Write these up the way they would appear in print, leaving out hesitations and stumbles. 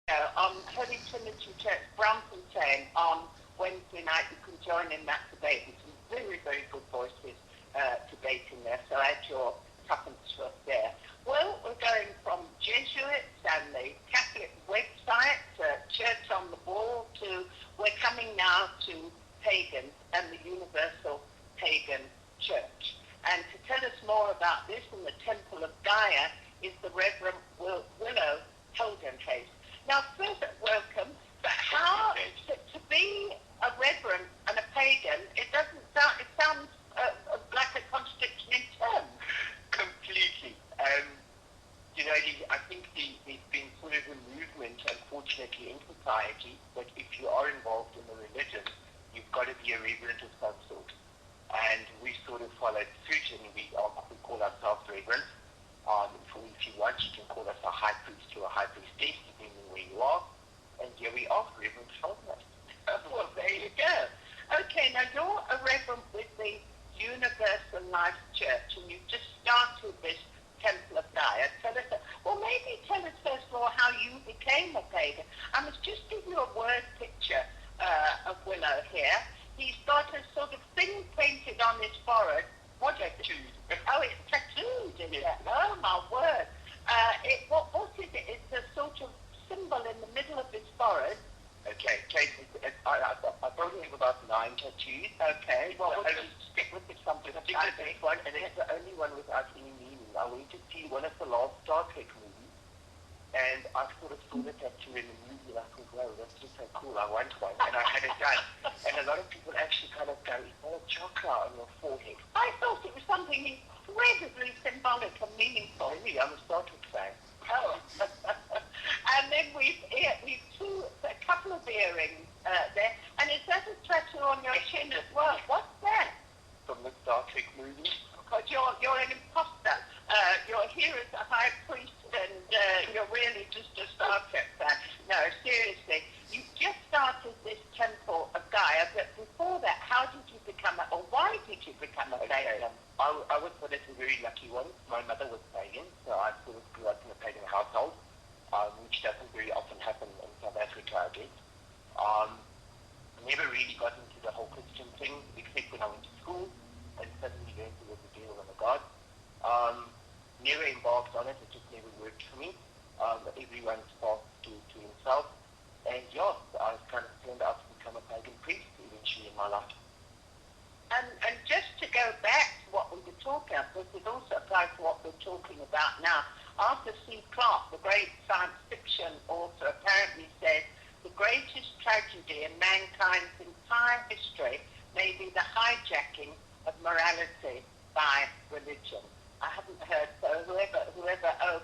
Holy Trinity Church, Brampton, on Wednesday night. You can join in that debate with some very, very good voices debating there. So add your tuppence for us there. Well, we're going from Jesuits and the Catholic website, Church on the Wall, to we're coming now to pagans and the Universal Pagan Church. And to tell us more about this in the Temple of Gaia is the Reverend Willow Heldenhays. Now, first, welcome. But how to be a reverend and a pagan? It doesn't sound. It sounds like a contradiction in terms. Completely. I think there's been sort of a movement, unfortunately, in society that if you are involved in a religion, you've got to be a reverend of some sort. And we sort of followed suit, and we call ourselves reverends. If you want, you can call us a high priest or a high priestess, depending where you are. And here we are, Reverend Heldenhays. Well, there you go. Okay, now you're a reverend with the Universal Life Church, and you've just started this Temple of Gaia. Maybe tell us first of all how you became a pagan. I must just give you a word picture of Willow here. He's got a sort of thing painted on his forehead. What is it? Oh, it's tattooed, is it? Oh, my word. What is it? It's a sort of symbol in the middle of his forehead. Okay, I probably have about 9 tattoos. Okay, well, we'll just stick with this something. I think it's this one, and it's the only one without any meaning. I went to see one of the last Star Trek movies, and I sort of saw the tattoo in the movie, and I thought, wow, that's just so cool, I want one, and I had it done. And a lot of people actually kind of go, is that a chakra on your forehead? I thought it was something incredibly symbolic and meaningful. Really, I'm a Star Trek fan. Oh. And then we've a couple of earrings there. And is that a tattoo on your chin as well? What's that? From the Star Trek movie. Because you're an imposter. You're here as a high priest, and you're really just a Star Trek fan. No, seriously. You just started this Temple of Gaia, but before that, how did you become or why did you become a pagan? I was one of the very lucky ones. My mother was pagan, so I sort of grew up in a pagan household, which doesn't very often happen in South Africa, I guess. Never really got into the whole Christian thing, except when I went to school, and suddenly learned there was a devil and a God. Never embarked on it, it just never worked for me. Everyone's path to himself. And yeah, I kind of turned out to become a pagan priest eventually in my life. And just to go back to what we were talking about, because it also applies to what we're talking about now. Arthur C. Clarke, the great science fiction author, apparently said, the greatest tragedy in mankind's entire history may be the hijacking of morality by religion. I haven't heard, so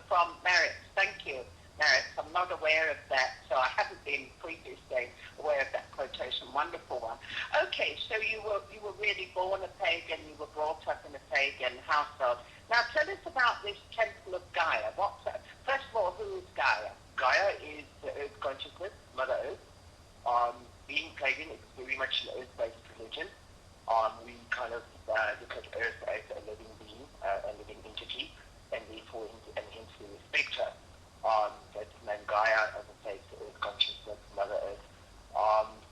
from Merritt, thank you, Merritt. I'm not aware of that, so I haven't been previously aware of that quotation. Wonderful one. Okay, so you were really born a pagan, you were brought up in a pagan household. Now tell us about this Temple of Gaia. First of all, who is Gaia? Gaia is the Earth consciousness, Mother Earth. Being pagan, it's very much an Earth-based religion. We kind of look at Earth as a living being, a living entity, and therefore, and hence we respect her. That's named Gaia, as I say, it's the Earth consciousness, Mother Earth.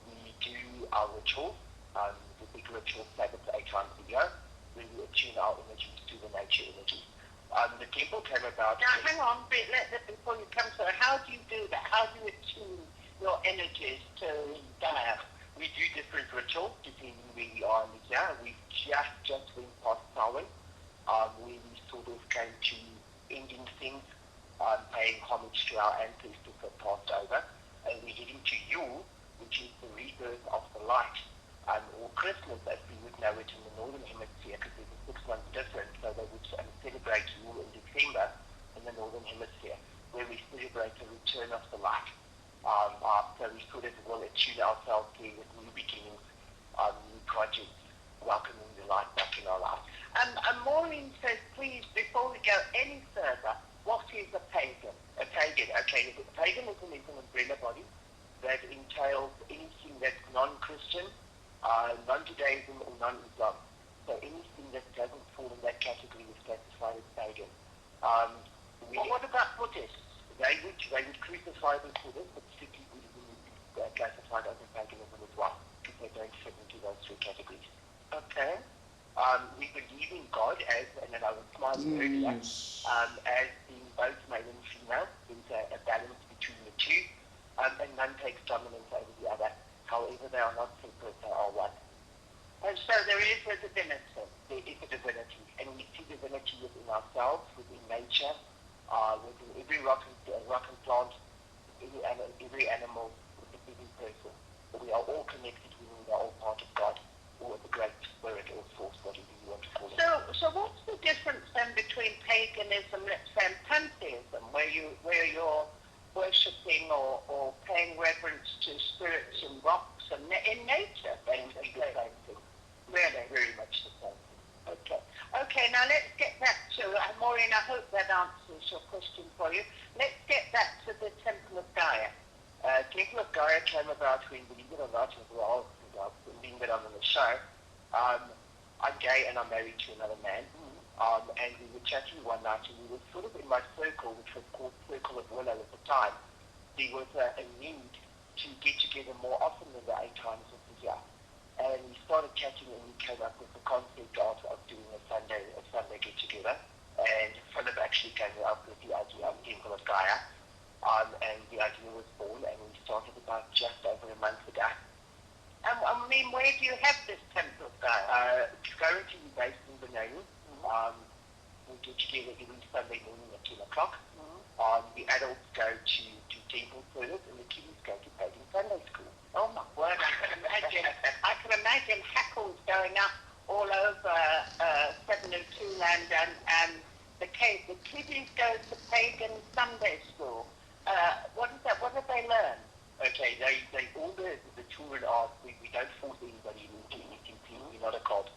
We do our rituals, the big rituals 7 to 8 times a year, where we attune our energies to the nature energies. The temple came about... Now, hang on, before you come to it, how do you do that? How do you attune your energies to Gaia? We do different rituals depending where we are in the year. We just went past Samhain, where we sort of came to ending things, paying homage to our ancestors that passed over, and we're heading to Yule, which is the rebirth of the light, or Christmas as we would know it in the Northern Hemisphere, because there's a 6-month difference, so they would celebrate Yule in December in the Northern Hemisphere, where we celebrate the return of the light. So we sort of will attune ourselves here with new beginnings, new projects, welcoming the light back in our life. And Maureen says, please, before we go any further, what is a pagan? A pagan, okay. Paganism is an umbrella body that entails anything that's non-Christian, non-Judaism or non-Islam. So anything that doesn't fall in that category is classified as pagan. What about Buddhists? they would crucify them for this, but strictly Buddhism would be classified as a paganism as well, because they don't fit into those three categories. Okay. We believe in God as, and then I was smiling earlier, as being both male and female. There's a balance between the two, and none takes dominance over the other. However, they are not separate, they are one. And so there is a divinity. There is a divinity, and we see divinity within ourselves, within nature, within every rock and plant, every animal, within every person. We are all connected, we are all part of God, or the great spirit or force, whatever you want to call it. So what's the difference then between paganism, let's say, and pantheism, where you're worshipping or paying reverence to spirits and rocks and in nature, basically? The same thing. Really? Very much the same thing. Okay, now let's get back to, Maureen, I hope that answers your question for you. Let's get back to the Temple of Gaia. Temple of Gaia came about when, believe it or not, as well, being that I'm on the show, I'm gay and I'm married to another man, and we were chatting one night, and we were sort of in my circle, which was called Circle of Willow at the time. There was a need to get together more often than the 8 times of the year. And we started chatting, and we came up with the concept of doing a Sunday get-together. And Philip actually came up with the idea of Temple of Gaia. And the idea was born, and we started about just over a month ago. I mean, where do you have this Temple of Gaia? It's currently based in Benoni. We get together every Sunday morning at 10 o'clock. The adults go to temple service, and the kiddies go to pagan Sunday school. Oh my word, I can imagine hackles going up all over 702 land, and the kiddies go to pagan Sunday school. What is that? What do they learn? Okay, they all the children are, we don't force anybody into anything. We're not a cult.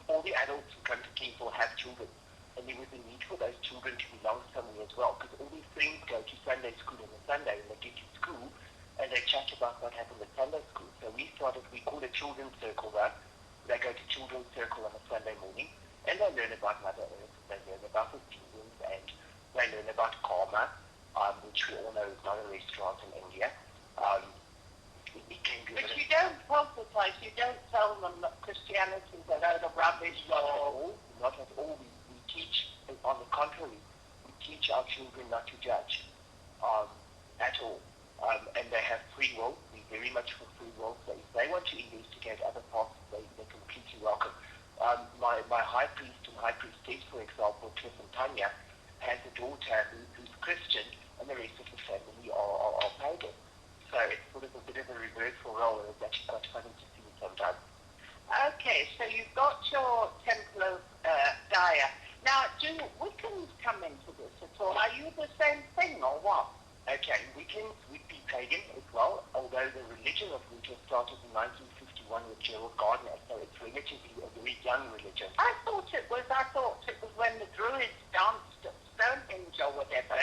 All the adults who come to temple have children, and there was a need for those children to belong somewhere as well, because all their friends go to Sunday school on a Sunday, and they get to school, and they chat about what happened at Sunday school. So we call it children's circle there. They go to children's circle on a Sunday morning, and they learn about Mother Earth, they learn about the seasons, and they learn about karma, which we all know is not a restaurant in India. But you don't proselytize, you don't tell them that Christianity is a load of rubbish. Not at all. We teach, on the contrary, we teach our children not to judge at all. And they have free will. We're very much for free will. So if they want to investigate other paths, they're completely welcome. My high priest and high priestess, for example, Cliff and Tanya, has a daughter who's Christian, and the rest of the family are pagan. So it's sort of a bit of a reversal role, and it's actually quite funny to see sometimes. Okay, so you've got your Temple of Gaia. Now, do Wiccans come into this at all? Are you the same thing, or what? Okay, Wiccans would be pagan as well, although the religion of Wicca started in 1951 with Gerald Gardner, so it's relatively a very young religion. I thought it was when the Druids danced at Stonehenge or whatever.